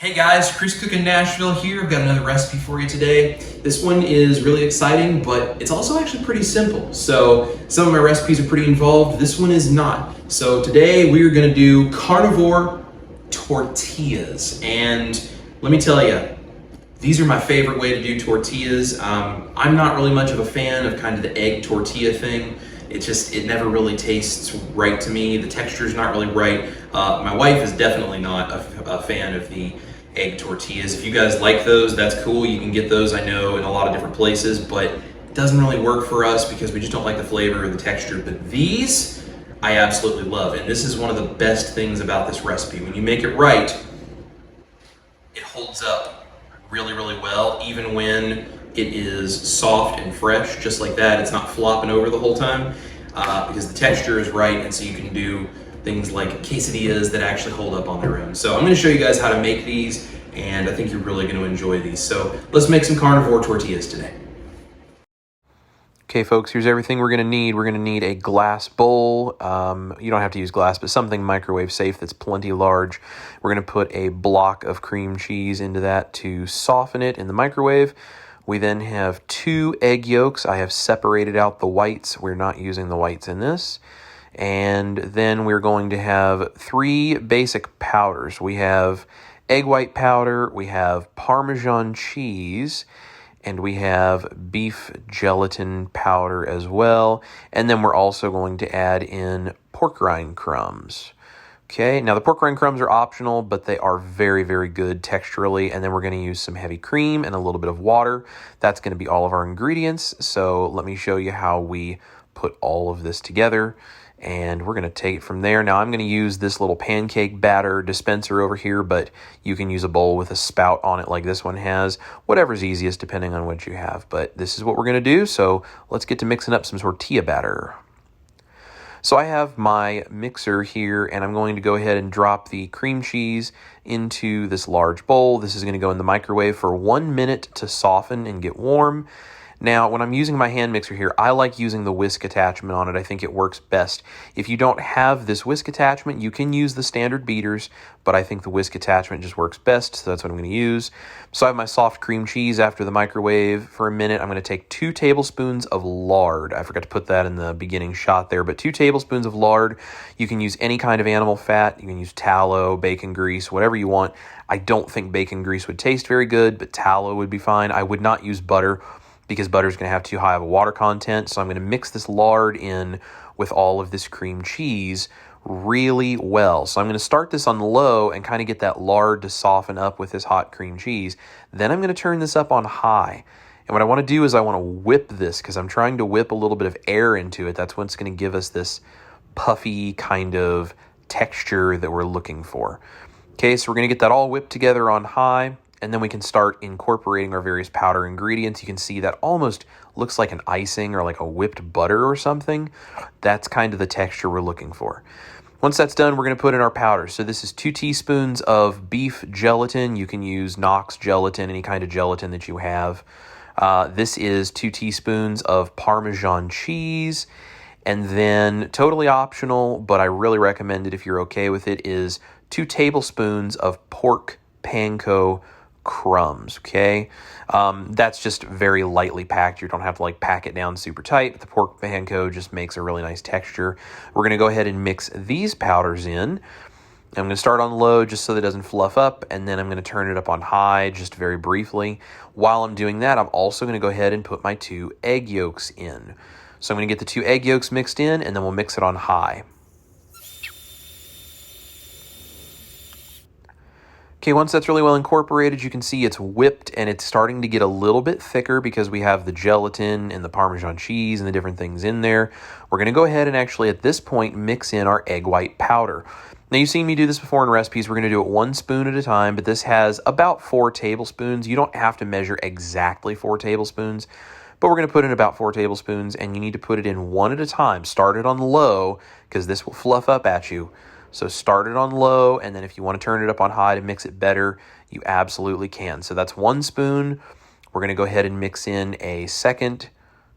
Hey guys, Chris Cook in Nashville here. I've got another recipe for you today. This one is really exciting, but it's also actually pretty simple. So some of my recipes are pretty involved. This one is not. So today we are going to do carnivore tortillas. And let me tell you, these are my favorite way to do tortillas. I'm not really much of a fan of kind of the egg tortilla thing. It never really tastes right to me. The texture is not really right. My wife is definitely not a fan of the egg tortillas. If you guys like those, that's cool. You can get those, I know, in a lot of different places, but it doesn't really work for us because we just don't like the flavor or the texture. But these, I absolutely love. And this is one of the best things about this recipe. When you make it right, it holds up really, really well, even when it is soft and fresh, just like that. It's not flopping over the whole time because the texture is right, and so you can do things like quesadillas that actually hold up on their own. So I'm going to show you guys how to make these, and I think you're really going to enjoy these. So let's make some carnivore tortillas today. Okay, folks, here's everything we're going to need. We're going to need a glass bowl. You don't have to use glass, but something microwave safe that's plenty large. We're going to put a block of cream cheese into that to soften it in the microwave. We then have 2 egg yolks. I have separated out the whites. We're not using the whites in this. And then we're going to have 3 basic powders. We have egg white powder, we have Parmesan cheese, and we have beef gelatin powder as well. And then we're also going to add in pork rind crumbs. Okay, now the pork rind crumbs are optional, but they are very, very good texturally. And then we're going to use some heavy cream and a little bit of water. That's going to be all of our ingredients. So let me show you how we put all of this together. And we're going to take it from there. Now I'm going to use this little pancake batter dispenser over here, but you can use a bowl with a spout on it like this one has. Whatever's easiest depending on what you have. But this is what we're going to do, so let's get to mixing up some tortilla batter. So I have my mixer here, and I'm going to go ahead and drop the cream cheese into this large bowl. This is going to go in the microwave for 1 minute to soften and get warm. Now, when I'm using my hand mixer here, I like using the whisk attachment on it. I think it works best. If you don't have this whisk attachment, you can use the standard beaters, but I think the whisk attachment just works best, so that's what I'm going to use. So I have my soft cream cheese after the microwave for a minute. I'm going to take 2 tablespoons of lard. I forgot to put that in the beginning shot there, but 2 tablespoons of lard. You can use any kind of animal fat. You can use tallow, bacon grease, whatever you want. I don't think bacon grease would taste very good, but tallow would be fine. I would not use butter, because butter is going to have too high of a water content. So I'm going to mix this lard in with all of this cream cheese really well. So I'm going to start this on low and kind of get that lard to soften up with this hot cream cheese. Then I'm going to turn this up on high. And what I want to do is I want to whip this because I'm trying to whip a little bit of air into it. That's what's going to give us this puffy kind of texture that we're looking for. Okay, so we're going to get that all whipped together on high. And then we can start incorporating our various powder ingredients. You can see that almost looks like an icing or like a whipped butter or something. That's kind of the texture we're looking for. Once that's done, we're going to put in our powder. So this is 2 teaspoons of beef gelatin. You can use Knox gelatin, any kind of gelatin that you have. This is 2 teaspoons of Parmesan cheese. And then totally optional, but I really recommend it if you're okay with it, is 2 tablespoons of pork panko crumbs. Okay, that's just very lightly packed. You don't have to like pack it down super tight. The pork panko just makes a really nice texture. We're going to go ahead and mix these powders in. I'm going to start on low just so that it doesn't fluff up, and then I'm going to turn it up on high just very briefly. While I'm doing that, I'm also going to go ahead and put my 2 egg yolks in. So I'm going to get the 2 egg yolks mixed in, and then we'll mix it on high. Okay, once that's really well incorporated, you can see it's whipped and it's starting to get a little bit thicker because we have the gelatin and the Parmesan cheese and the different things in there. We're going to go ahead and actually at this point mix in our egg white powder. Now you've seen me do this before in recipes. We're going to do it 1 spoon at a time, but this has about 4 tablespoons. You don't have to measure exactly 4 tablespoons, but we're going to put in about 4 tablespoons, and you need to put it in 1 at a time. Start it on low because this will fluff up at you. So start it on low, and then if you want to turn it up on high to mix it better, you absolutely can. So that's 1 spoon. We're going to go ahead and mix in a second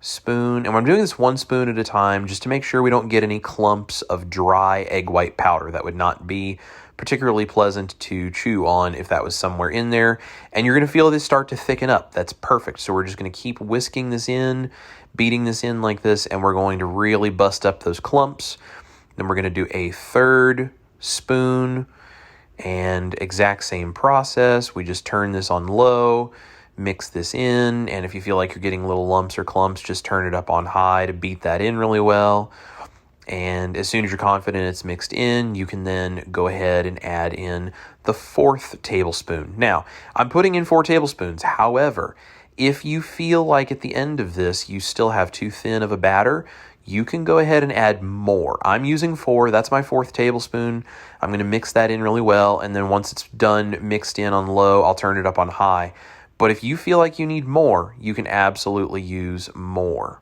spoon. And I'm doing this 1 spoon at a time just to make sure we don't get any clumps of dry egg white powder. That would not be particularly pleasant to chew on if that was somewhere in there. And you're going to feel this start to thicken up. That's perfect. So we're just going to keep whisking this in, beating this in like this, and we're going to really bust up those clumps. Then we're going to do a 3rd spoon, and exact same process. We just turn this on low, mix this in, and if you feel like you're getting little lumps or clumps, just turn it up on high to beat that in really well. And as soon as you're confident it's mixed in, you can then go ahead and add in the 4th tablespoon. Now, I'm putting in 4 tablespoons. However, if you feel like at the end of this you still have too thin of a batter, you can go ahead and add more. I'm using 4. That's my 4th tablespoon. I'm going to mix that in really well, and then once it's done mixed in on low, I'll turn it up on high. But if you feel like you need more, you can absolutely use more.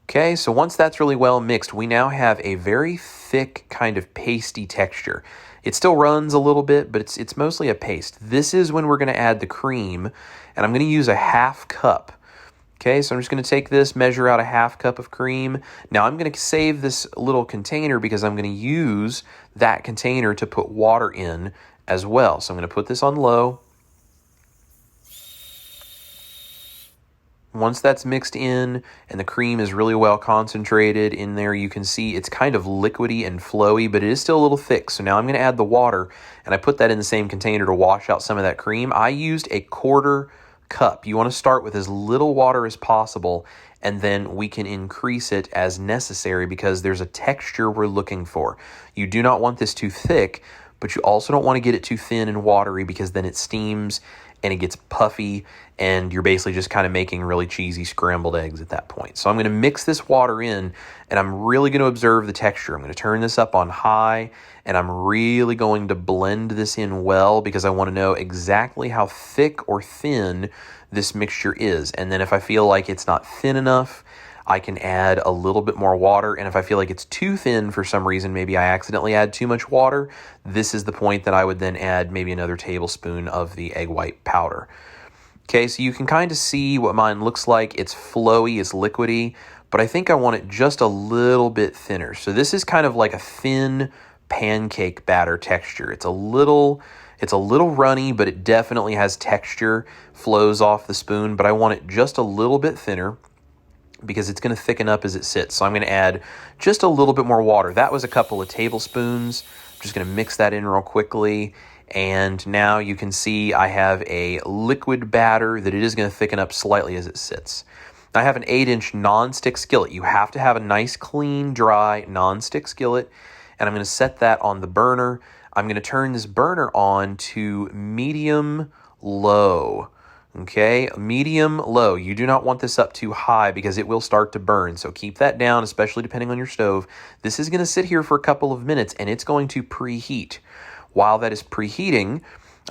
Okay, so once that's really well mixed, we now have a very thick kind of pasty texture. It still runs a little bit, but it's mostly a paste. This is when we're going to add the cream, and I'm going to use a 1/2 cup. Okay, so I'm just going to take this, measure out a 1/2 cup of cream. Now I'm going to save this little container because I'm going to use that container to put water in as well. So I'm going to put this on low. Once that's mixed in and the cream is really well concentrated in there, you can see it's kind of liquidy and flowy, but it is still a little thick. So now I'm going to add the water, and I put that in the same container to wash out some of that cream. I used a 1/4 cup. You want to start with as little water as possible, and then we can increase it as necessary because there's a texture we're looking for. You do not want this too thick, but you also don't want to get it too thin and watery because then it steams and it gets puffy, and you're basically just kind of making really cheesy scrambled eggs at that point. So I'm going to mix this water in, and I'm really going to observe the texture. I'm going to turn this up on high, and I'm really going to blend this in well because I want to know exactly how thick or thin this mixture is. And then if I feel like it's not thin enough, I can add a little bit more water. And if I feel like it's too thin for some reason, maybe I accidentally add too much water, this is the point that I would then add maybe another tablespoon of the egg white powder. Okay, so you can kind of see what mine looks like. It's flowy, it's liquidy, but I think I want it just a little bit thinner. So this is kind of like a thin pancake batter texture. It's a little runny, but it definitely has texture, flows off the spoon, but I want it just a little bit thinner because it's going to thicken up as it sits. So I'm going to add just a little bit more water. That was a couple of tablespoons. I'm just going to mix that in real quickly. And now you can see I have a liquid batter that it is going to thicken up slightly as it sits. I have an 8-inch non-stick skillet. You have to have a nice, clean, dry non-stick skillet. And I'm going to set that on the burner. I'm going to turn this burner on to medium low. Okay, medium low. You do not want this up too high because it will start to burn. So keep that down, especially depending on your stove. This is going to sit here for a couple of minutes and it's going to preheat. While that is preheating,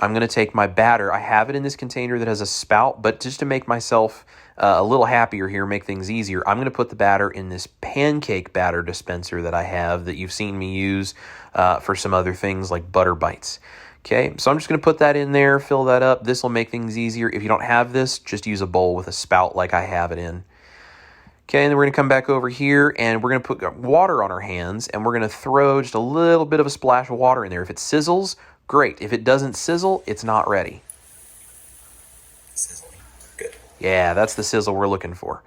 I'm going to take my batter. I have it in this container that has a spout, but just to make myself a little happier here, make things easier, I'm going to put the batter in this pancake batter dispenser that I have that you've seen me use for some other things like butter bites. Okay, so I'm just going to put that in there, fill that up. This will make things easier. If you don't have this, just use a bowl with a spout like I have it in. Okay, and then we're going to come back over here and we're going to put water on our hands and we're going to throw just a little bit of a splash of water in there. If it sizzles, great. If it doesn't sizzle, it's not ready. Sizzling. Good. Yeah, that's the sizzle we're looking for.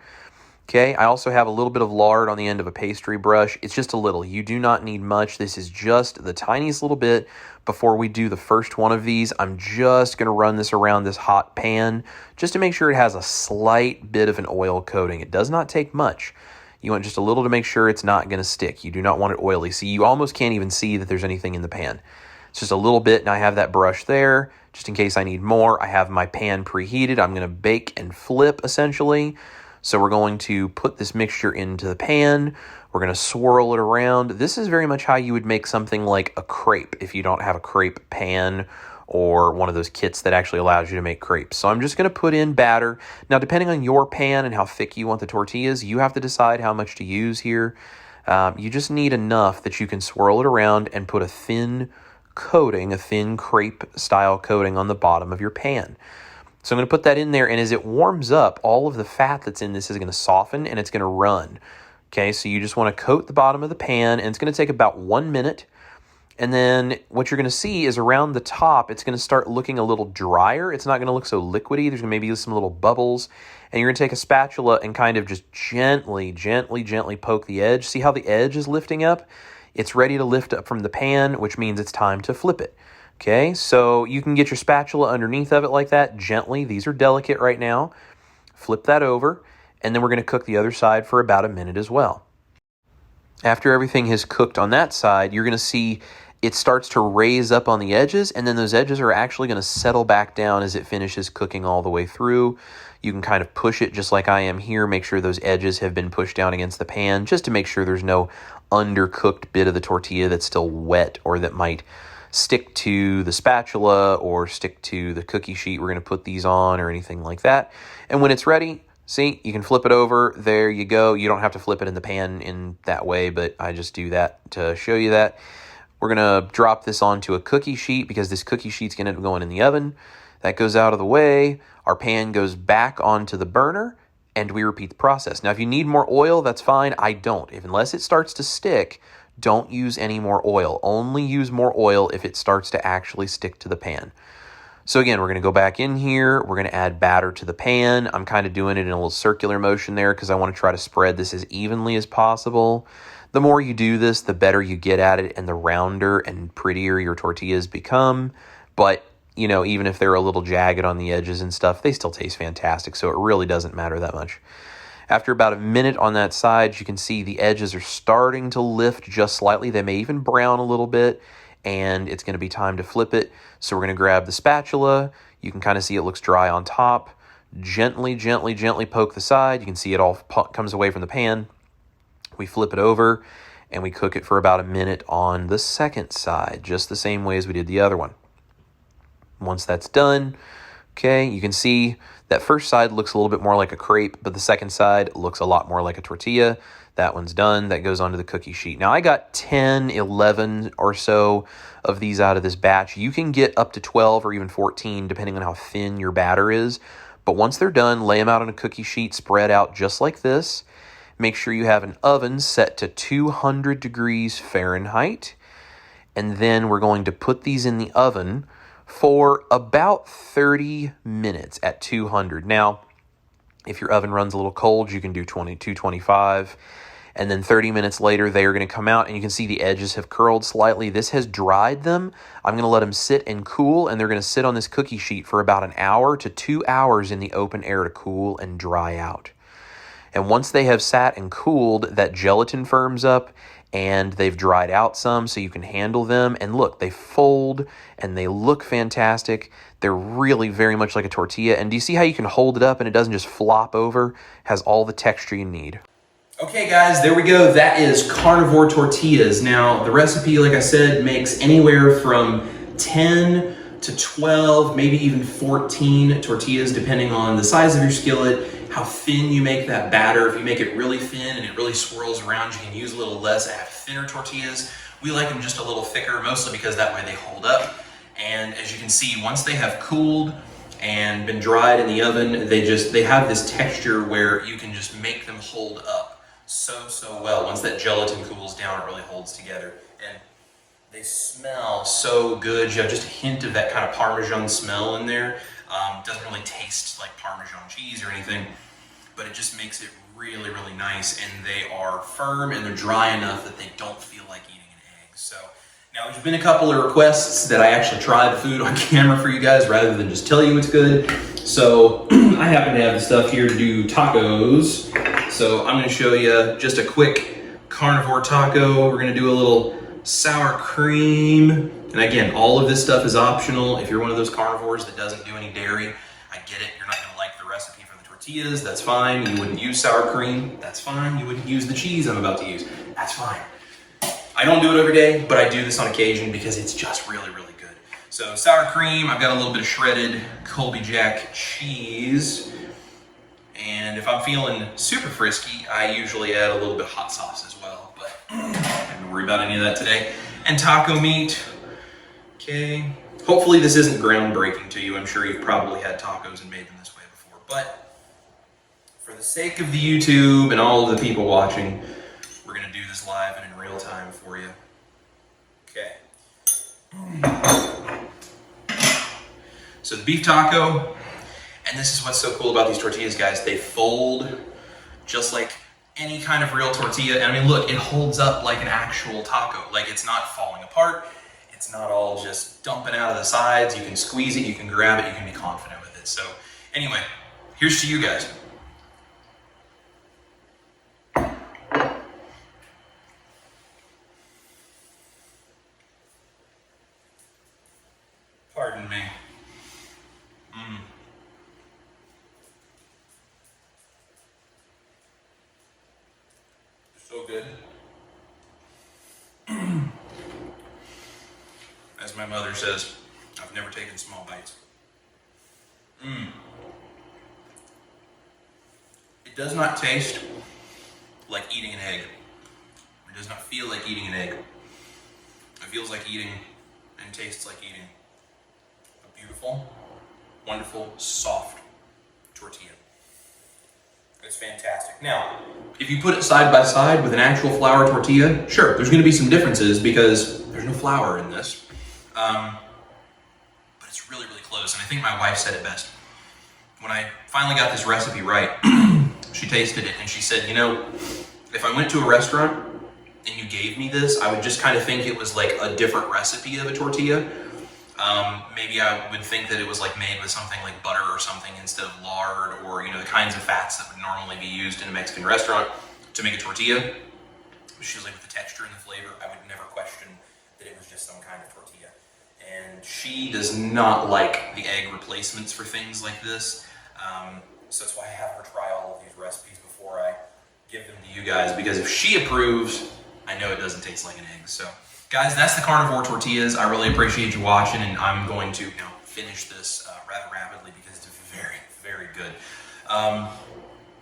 Okay, I also have a little bit of lard on the end of a pastry brush. It's just a little. You do not need much. This is just the tiniest little bit. Before we do the first one of these, I'm just going to run this around this hot pan just to make sure it has a slight bit of an oil coating. It does not take much. You want just a little to make sure it's not going to stick. You do not want it oily. See, you almost can't even see that there's anything in the pan. It's just a little bit, and I have that brush there just in case I need more. I have my pan preheated. I'm going to bake and flip essentially. So we're going to put this mixture into the pan. We're going to swirl it around. This is very much how you would make something like a crepe if you don't have a crepe pan or one of those kits that actually allows you to make crepes. So I'm just going to put in batter. Now, depending on your pan and how thick you want the tortillas, you have to decide how much to use here. You just need enough that you can swirl it around and put a thin coating, a thin crepe style coating on the bottom of your pan. So I'm going to put that in there, and as it warms up, all of the fat that's in this is going to soften and it's going to run. Okay, so you just want to coat the bottom of the pan, and it's going to take about 1 minute. And then what you're going to see is around the top, it's going to start looking a little drier. It's not going to look so liquidy. There's going to maybe be some little bubbles. And you're going to take a spatula and kind of just gently poke the edge. See how the edge is lifting up? It's ready to lift up from the pan, which means it's time to flip it. Okay, so you can get your spatula underneath of it like that, gently. These are delicate right now. Flip that over, and then we're going to cook the other side for about a minute as well. After everything has cooked on that side, you're going to see it starts to raise up on the edges, and then those edges are actually going to settle back down as it finishes cooking all the way through. You can kind of push it just like I am here, make sure those edges have been pushed down against the pan, just to make sure there's no undercooked bit of the tortilla that's still wet or that might stick to the spatula or stick to the cookie sheet we're going to put these on or anything like that. And when it's ready, see, you can flip it over. There you go. You don't have to flip it in the pan in that way, but I just do that to show you that. We're going to drop this onto a cookie sheet because this cookie sheet's going to end up going in the oven. That goes out of the way. Our pan goes back onto the burner, and we repeat the process. Now, if you need more oil, that's fine. I don't. Unless it starts to stick, don't use any more oil. Only use more oil if it starts to actually stick to the pan. So again, we're going to go back in here. We're going to add batter to the pan. I'm kind of doing it in a little circular motion there because I want to try to spread this as evenly as possible. The more you do this, the better you get at it and the rounder and prettier your tortillas become. But, you know, even if they're a little jagged on the edges and stuff, they still taste fantastic. So it really doesn't matter that much. After about a minute on that side, you can see the edges are starting to lift just slightly. They may even brown a little bit, and it's going to be time to flip it. So we're going to grab the spatula. You can kind of see it looks dry on top. Gently poke the side. You can see it all comes away from the pan. We flip it over, and we cook it for about a minute on the second side, just the same way as we did the other one. Once that's done, okay, you can see that first side looks a little bit more like a crepe, but the second side looks a lot more like a tortilla. That one's done. That goes onto the cookie sheet. Now, I got 10, 11 or so of these out of this batch. You can get up to 12 or even 14, depending on how thin your batter is. But once they're done, lay them out on a cookie sheet, spread out just like this. Make sure you have an oven set to 200 degrees Fahrenheit. And then we're going to put these in the oven for about 30 minutes at 200. Now, if your oven runs a little cold, you can do 225. And then 30 minutes later, they are going to come out, and you can see the edges have curled slightly. This has dried them. I'm going to let them sit and cool, and they're going to sit on this cookie sheet for about an hour to 2 hours in the open air to cool and dry out. And once they have sat and cooled, that gelatin firms up, and they've dried out some so you can handle them. And look, they fold and they look fantastic. They're really very much like a tortilla. And do you see how you can hold it up and it doesn't just flop over? It has all the texture you need. Okay guys, there we go. That is carnivore tortillas. Now, the recipe, like I said, makes anywhere from 10 to 12, maybe even 14 tortillas, depending on the size of your skillet, how thin you make that batter. If you make it really thin and it really swirls around, you can use a little less. I have thinner tortillas. We like them just a little thicker, mostly because that way they hold up. And as you can see, once they have cooled and been dried in the oven, they have this texture where you can just make them hold up so well. Once that gelatin cools down, it really holds together. And they smell so good. You have just a hint of that kind of Parmesan smell in there. Doesn't really taste like Parmesan cheese or anything, but it just makes it really nice. And they are firm and they're dry enough that they don't feel like eating an egg. So now there's been a couple of requests that I actually try the food on camera for you guys rather than just tell you it's good. So I happen to have the stuff here to do tacos. So I'm going to show you just a quick carnivore taco. We're going to do a little sour cream. And again, all of this stuff is optional. If you're one of those carnivores that doesn't do any dairy, I get it. You're not going to like the recipe for the tortillas. That's fine. You wouldn't use sour cream. That's fine. You wouldn't use the cheese I'm about to use. That's fine. I don't do it every day, but I do this on occasion because it's just really good. So sour cream, I've got a little bit of shredded Colby Jack cheese. And if I'm feeling super frisky, I usually add a little bit of hot sauce as well, but I don't worry about any of that today. And taco meat. Okay, Hopefully this isn't groundbreaking to you. I'm sure you've probably had tacos and made them this way before. But for the sake of the YouTube and all of the people watching, we're going to do this live and in real time for you. Okay. So the beef taco, and this is what's so cool about these tortillas, guys. They fold just like any kind of real tortilla. I mean, look, it holds up like an actual taco. Like, it's not falling apart. It's not all just dumping out of the sides. You can squeeze it, you can grab it, you can be confident with it. So anyway, here's to you guys. Pardon me. So good. As my mother says, I've never taken small bites. It does not taste like eating an egg. It does not feel like eating an egg. It feels like eating and tastes like eating a beautiful, wonderful, soft tortilla. It's fantastic. Now, if you put it side by side with an actual flour tortilla, sure, there's going to be some differences because there's no flour in this. But it's really, really close. And I think my wife said it best. When I finally got this recipe right, she tasted it and she said, you know, if I went to a restaurant and you gave me this, I would just kind of think it was like a different recipe of a tortilla. Maybe I would think that it was like made with something like butter or something instead of lard, or, you know, the kinds of fats that would normally be used in a Mexican restaurant to make a tortilla. She was like, with the texture and the flavor, I would never question that it was just some kind of tortilla. And she does not like the egg replacements for things like this. So that's why I have her try all of these recipes before I give them to you guys, because if she approves, I know it doesn't taste like an egg. So guys, that's the carnivore tortillas. I really appreciate you watching, and I'm going to now finish this rather rapidly because it's very, very good.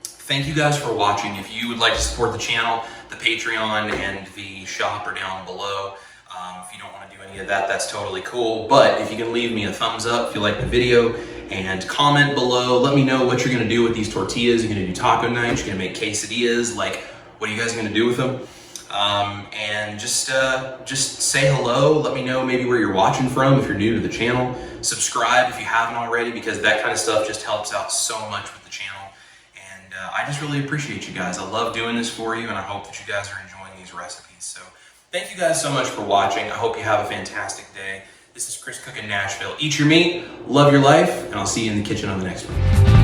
Thank you guys for watching. If you would like to support the channel, the Patreon and the shop are down below. If you don't want to do any of that, that's totally cool. But if you can leave me a thumbs up if you like the video, and comment below, let me know what you're going to do with these tortillas. You're going to do taco nights, you're going to make quesadillas. Like, what are you guys going to do with them? And just say hello. Let me know maybe where you're watching from if you're new to the channel. Subscribe if you haven't already, because that kind of stuff just helps out so much with the channel. And I just really appreciate you guys. I love doing this for you, and I hope that you guys are enjoying these recipes. So thank you guys so much for watching. I hope you have a fantastic day. This is Chris cooking Nashville. Eat your meat, love your life, and I'll see you in the kitchen on the next one.